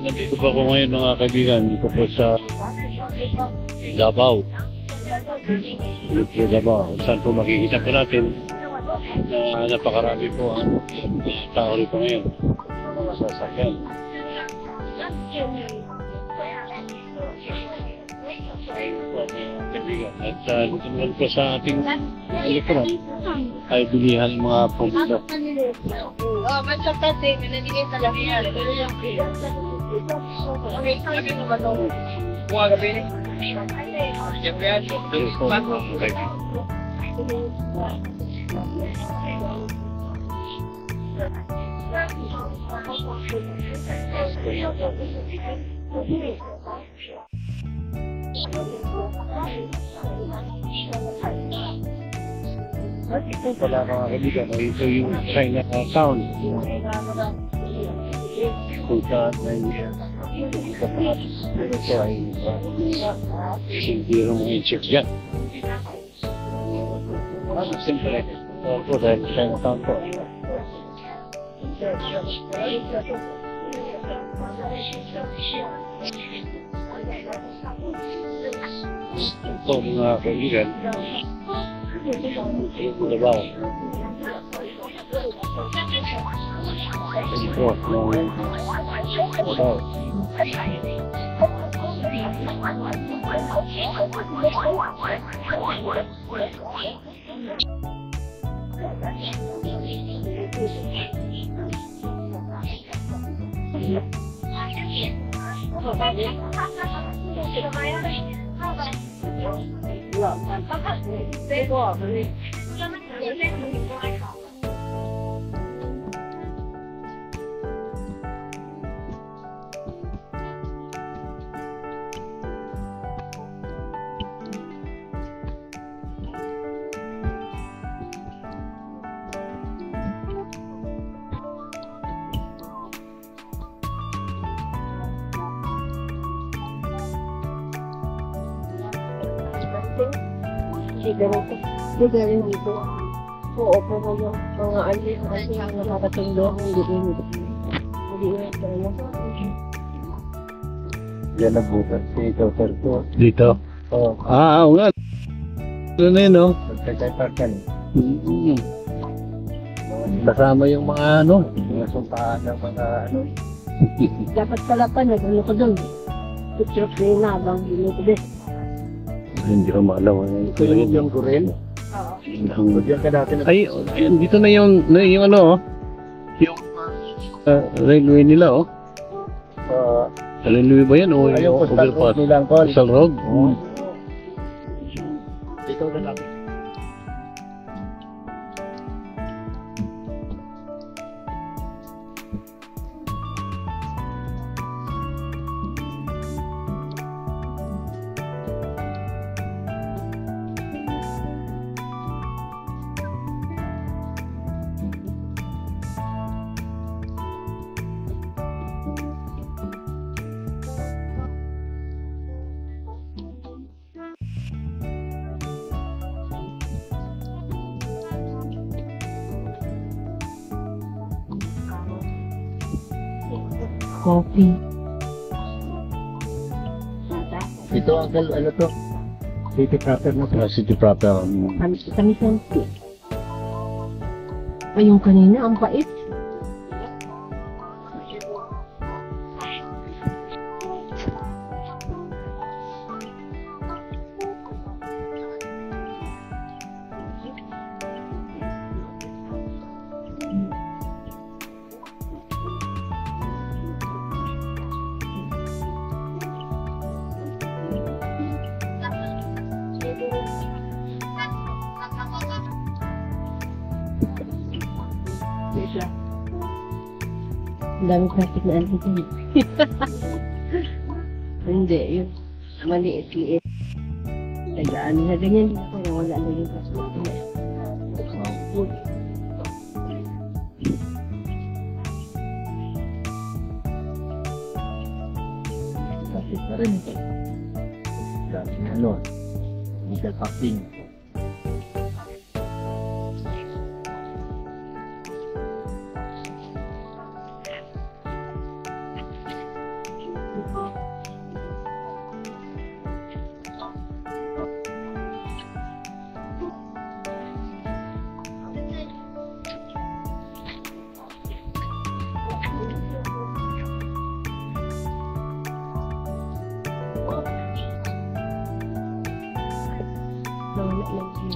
Nandito pa ako ngayon mga kaibigan, dito po sa Davao. Dito sa Davao, saan po makikita po natin na napakarami po ang tao rito ngayon sa sakyan. At dito naman po sa ating likuran ay bilihan ng mga produkto. Oh, basta kasi, nananigay sa lahat. Mga gabi. Wala mga kaibigan, ito yung Chinatown. Kung saan ay ito ay hindi rin mga chicks dyan. Siyempre, ito po dahil Chinatown po. Ito mga kaibigan, Davao. Ito ng Davao. Galing dito. Oo, pero yung mga alis kasi nakakatulong, hindi kaya. Diyan nagbutas dito, sir po. Dito? Oo. Oo nga. Ano na yun, no? Nagkakaitarkan. Kasama yung mga mga sumpahan ng mga Dapat pala pa, nag-ano ko doon. Picture frame na, bang dito ko din. Hindi ko maalaw. Ito yung Gorel? Oo. Ay, dito na yung ano, yung railway nila, oh. Railway ba yan, o yung overpass? Postal Road? Oo. Ikaw na lang. Coffee. Ito ang ano to? City proper na to. City proper. Kami santi. Ay, yung kanina, ang bait. Ang daming plastic na ano dito. Hindi, yun. Maliit-liit. Tagaan na ganyan. Kaya wala na yung plastic. Plastic pa rin. Ano? Nickel packing.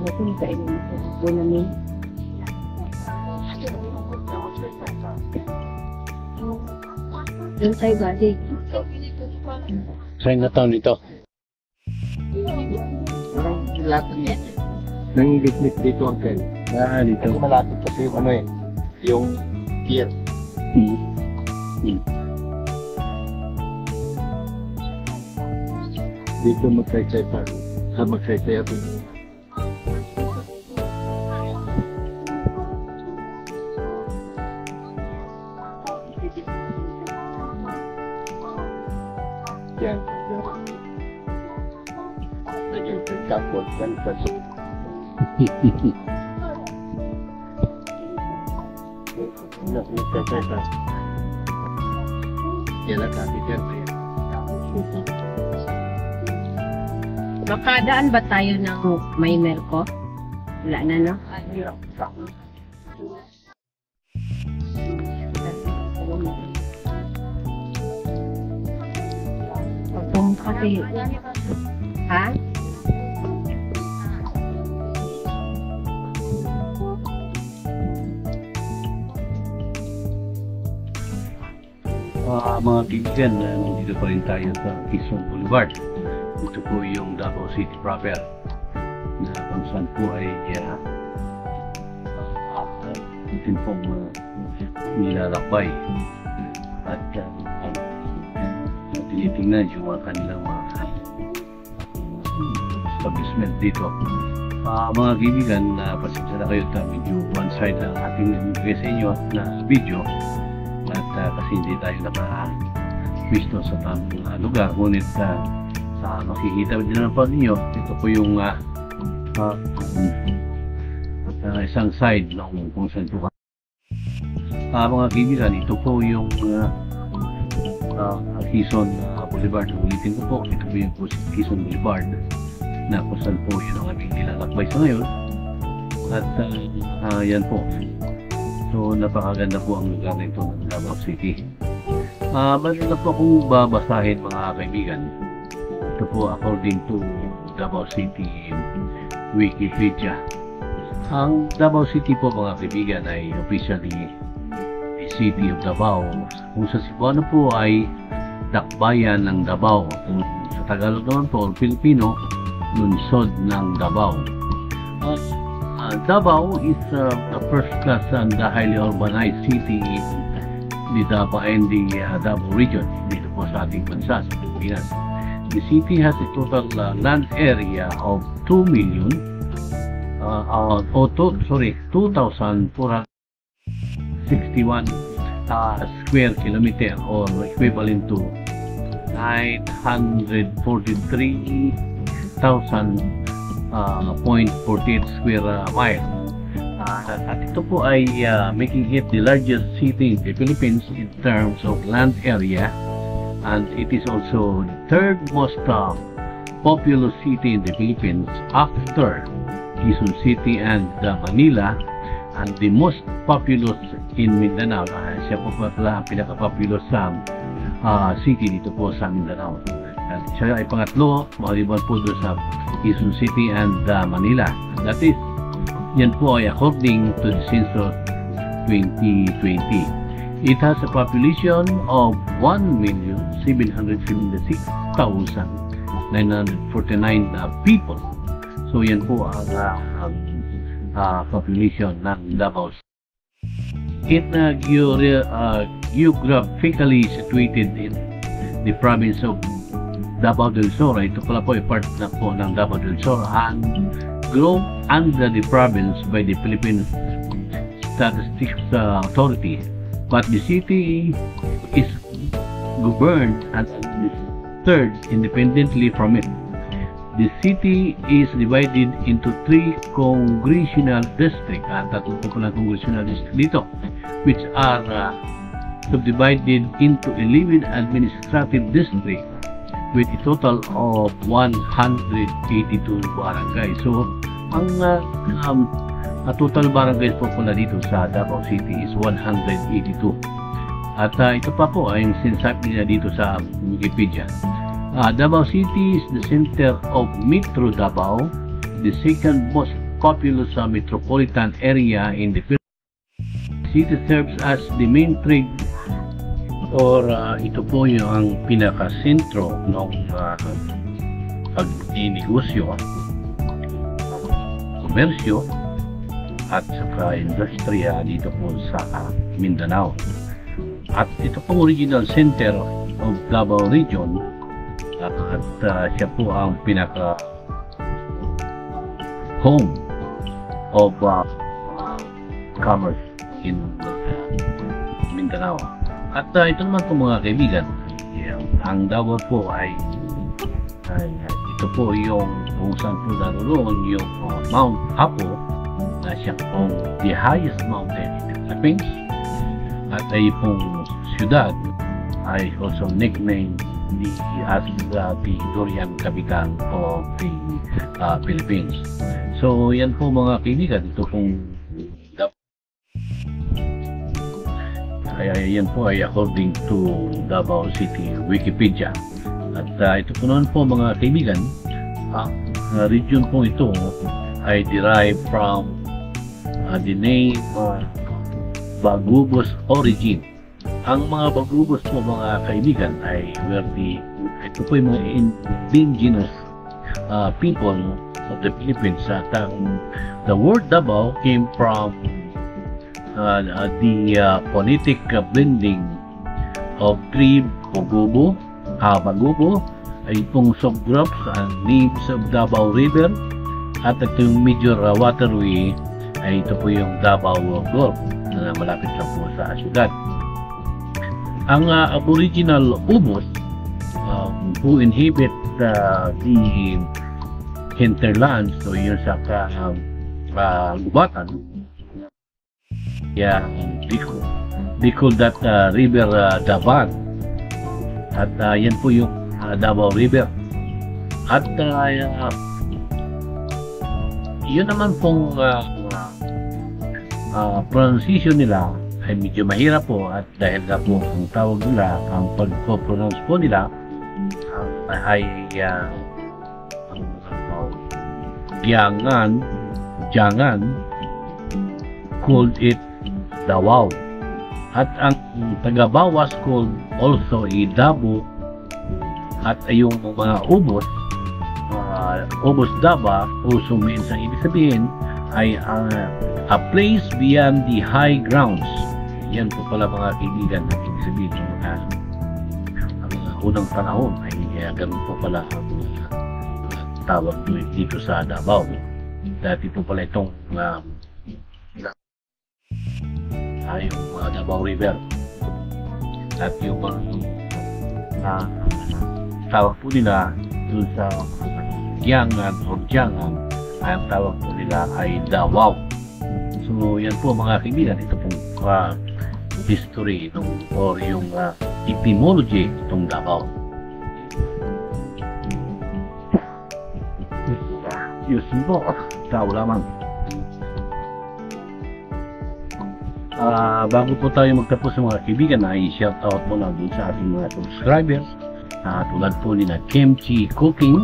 Ito yung kainin ko. Ito namin. Yung tayo bali. Saan na taon ito? Nang gitnit dito ang kayo. Dito. Kasi malapit kasi yung ano eh, yung pier. Dito magsaysay pa. Sa magsaysay ako. Yan. Naging kapot yan kasi. Nagsaysay pa. Yan ang kapit yan. Makadaan ba tayo ng may Merco? Wala na, no? Pagpong kasi. Ha? Mga kaibigan, nandito pa rin tayo sa Quezon Boulevard. Ito po yung Davao City proper na kung saan po ay itin pong nilalakbay at tinitingnan yung mga kanilang mga establishment dito. Mga kaibigan, pasensya na kayo na medyo one side lang ating nabigay sa inyo na video at kasi hindi tayo naka-visto sa tamang lugar, ngunit makikita din naman po ninyo, ito po yung isang side ng kung saan po mga kaibigan, ito po yung Quezon Boulevard. Ulitin ko po, ito po yung Quezon Boulevard na kung saan po yun ang aming nilalakbay sa ngayon at yan po. So napakaganda po ang lugar na ito ng Davao City. Meron na po akong babasahin mga kaibigan. Ito po according to Davao City Wikipedia. Ang Davao City po mga kaibigan ay officially the City of Davao. Kung sa Cebuano po ay Dakbayan ng Davao. Kung sa Tagalog naman po, Filipino, Lungsod ng Davao. Davao is the first class and the highly urbanized city in the Davao and the Davao region dito po sa ating bansa sa Pilipinas. The city has a total land area of 2,461 square kilometer or equivalent to 943,000.48 square mile. At ito po ay making it the largest city in the Philippines in terms of land area, and it is also the third most populous city in the Philippines after Quezon City and Manila, and the most populous in Mindanao. Siya po pala pinaka-populous city dito po sa Mindanao. At siya ay pangatlo, maliban po doon sa Quezon City and Manila. That is, yan po ay according to the census 2020. It has a population of 1,776,949 people. So yan po ang population ng Davao. It geographically situated in the province of Davao del Sur. Ito pala po ay part na po ng Davao del Sur and grouped under the province by the Philippine Statistics Authority. But the city is governed and administered independently from it. The city is divided into 3 congressional districts, tatlo po pala congressional district dito, which are subdivided into 11 administrative districts with a total of 182 barangays. So, ang total barangays po pala dito sa Davao City is 182. At ito pa po ay yung sinasabi nila dito sa Wikipedia. Davao City is the center of Metro Davao, the second most populous metropolitan area in the Philippines. City serves as the main trade or ito po yung ang pinaka-sentro ng pagninegosyo, komersyo at saka industriya dito po sa Mindanao. At ito po original center of Davao Region at siya po ang pinaka home of commerce in Mindanao. At ito naman po mga kaibigan, ang Davao po ay ito po yung kung saan po naroon yung Mount Apo na siya pong the highest mountain in the Philippines. At ay pong siyudad ay also nicknamed as the Durian Capital of the Philippines. So yan po mga kaibigan, ito pong yan po ay according to Davao City Wikipedia. At ito po naman po mga kaibigan, ang region po ito ay derived from the name Bagubos origin. Ang mga Bagubos po mga kaibigan ay ito po yung mga indigenous people of the Philippines. At the word Davao came from the phonetic blending of three Bagubo, Bagubo ay pong subgroups and names of Davao River, at ito yung major waterway ay ito po yung Davao Gulf na malapit lang po sa syudad. Ang aboriginal Ubos who inhabit the hinterlands, so yun sa gubatan, they call that river Daban. At yan po yung Davao River. At yun naman pong pronunciation nila ay medyo mahirap po, at dahil na po ang tawag nila, ang pag-pronounce po nila ay Jangan called it Davao. At ang taga-Bawas called also Dabo. At yung mga Ubos, Ubos Daba, also means, ang ibig sabihin ay a place beyond the high grounds. Yan po pala mga kaibigan, ang ibig sabihin ang unang panahon ay ganun po pala ang tawag dito sa Davao. Dati po pala itong yung Davao River. At yung tawag po nila doon sa Giangan o Giangan, ay ang tawag po nila ay Davao. So yan po mga kaibigan, ito pong history or yung etymology itong Davao. Yun po, tao lamang. Bago po tayo magtapos mga kaibigan, ay shout out muna dun sa ating mga subscribers, tulad po ni na Kimchi Cooking,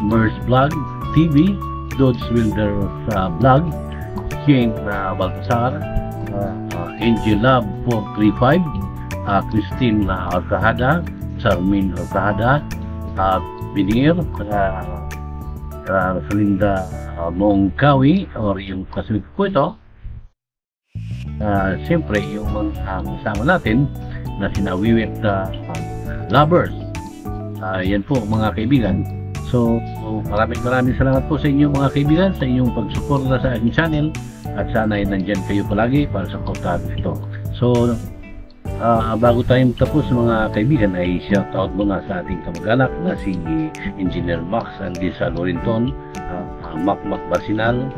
Mers Vlog TV, Dodds Wilders Vlog, Shane Baltasar, Angel Lab 435, Christine Alcahada, Charmin Alcahada, Binir, Rosalinda Mongkawi, or yung kasunod po ito. Siyempre yung mga kasama natin na sinawiwit lovers. Yan po mga kaibigan. So maraming salamat po sa inyo mga kaibigan, sa inyong pagsuporta sa aking channel, at sana ay nandyan kayo palagi para suportahan ito. So bago tayong tapos mga kaibigan, ay shout out muna sa ating kamag-anak na si Engineer Max Andisa Lorenton, Mac Barsinal,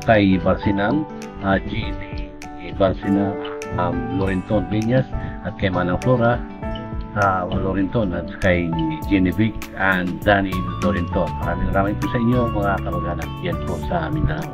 kay Barsinal, Gini Barsinal, Lorenton Peñas, at kay Manang Flora Lorenton, at kay Genevic and Danny Lorenton. Maraming po sa inyo mga kamag-anak yan po sa Mindanao.